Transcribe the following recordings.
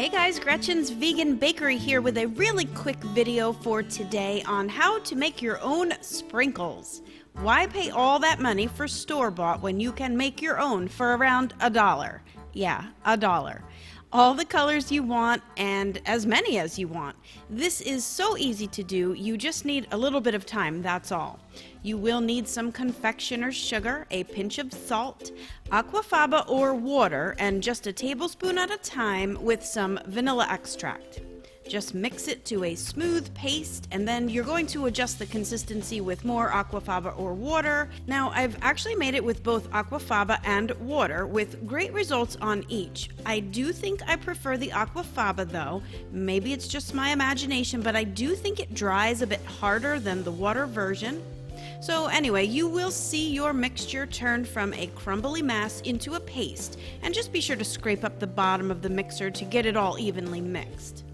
Hey guys, Gretchen's Vegan Bakery here with a really quick video for today on how to make your own sprinkles. Why pay all that money for store-bought when you can make your own for around $1? Yeah, $1. All the colors you want and as many as you want. This is so easy to do, you just need a little bit of time, that's all. You will need some confectioner's sugar, a pinch of salt, aquafaba or water, and just a tablespoon at a time with some vanilla extract. Just mix it to a smooth paste, and then you're going to adjust the consistency with more aquafaba or water. Now, I've actually made it with both aquafaba and water, with great results on each. I do think I prefer the aquafaba though. Maybe it's just my imagination, but I do think it dries a bit harder than the water version. So anyway, you will see your mixture turn from a crumbly mass into a paste, and just be sure to scrape up the bottom of the mixer to get it all evenly mixed.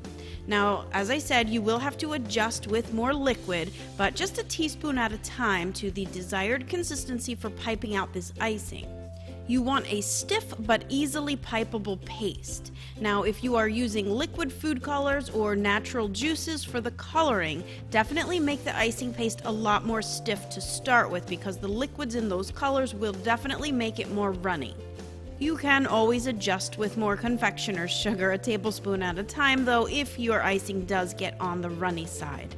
Now, as I said, you will have to adjust with more liquid, but just a teaspoon at a time to the desired consistency for piping out this icing. You want a stiff but easily pipeable paste. Now, if you are using liquid food colors or natural juices for the coloring, definitely make the icing paste a lot more stiff to start with because the liquids in those colors will definitely make it more runny. You can always adjust with more confectioner's sugar, a tablespoon at a time though, if your icing does get on the runny side.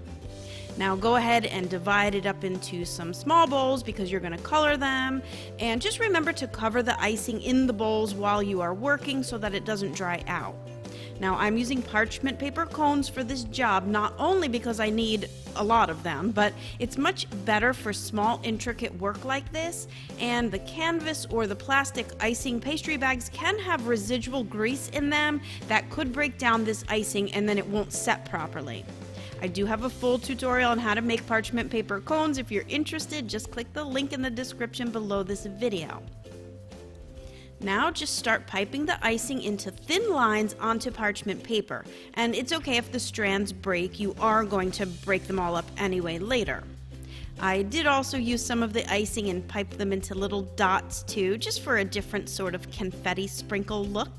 Now go ahead and divide it up into some small bowls because you're going to color them, and just remember to cover the icing in the bowls while you are working so that it doesn't dry out. Now I'm using parchment paper cones for this job, not only because I need a lot of them, but it's much better for small intricate work like this, and the canvas or the plastic icing pastry bags can have residual grease in them that could break down this icing and then it won't set properly. I do have a full tutorial on how to make parchment paper cones. If you're interested, just click the link in the description below this video. Now just start piping the icing into thin lines onto parchment paper. And it's okay if the strands break, you are going to break them all up anyway later. I did also use some of the icing and pipe them into little dots too, just for a different sort of confetti sprinkle look.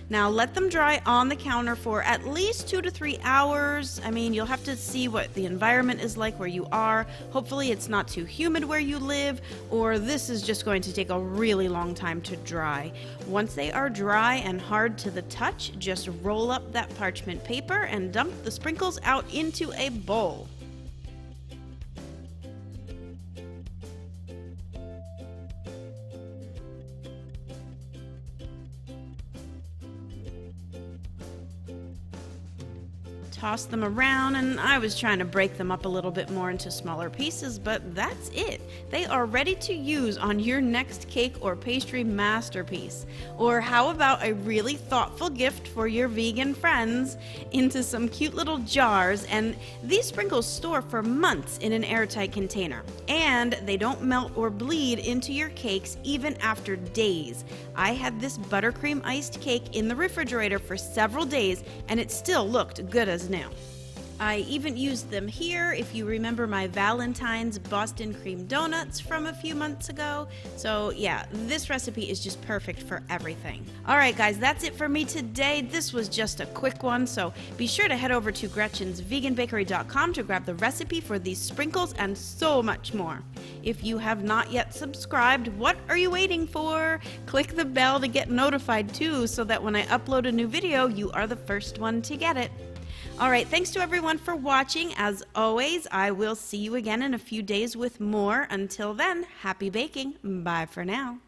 Now let them dry on the counter for at least 2 to 3 hours. I mean, you'll have to see what the environment is like where you are. Hopefully it's not too humid where you live, or this is just going to take a really long time to dry. Once they are dry and hard to the touch, just roll up that parchment paper and dump the sprinkles out into a bowl. Toss them around, and I was trying to break them up a little bit more into smaller pieces, but that's it. They are ready to use on your next cake or pastry masterpiece. Or how about a really thoughtful gift for your vegan friends into some cute little jars, and these sprinkles store for months in an airtight container. And they don't melt or bleed into your cakes even after days. I had this buttercream iced cake in the refrigerator for several days, and it still looked good as new. I even used them here if you remember my Valentine's Boston cream donuts from a few months ago. So yeah, this recipe is just perfect for everything. Alright guys, that's it for me today. This was just a quick one, so be sure to head over to GretchensVeganBakery.com to grab the recipe for these sprinkles and so much more. If you have not yet subscribed, what are you waiting for? Click the bell to get notified too, so that when I upload a new video, you are the first one to get it. Alright, thanks to everyone for watching. As always, I will see you again in a few days with more. Until then, happy baking. Bye for now.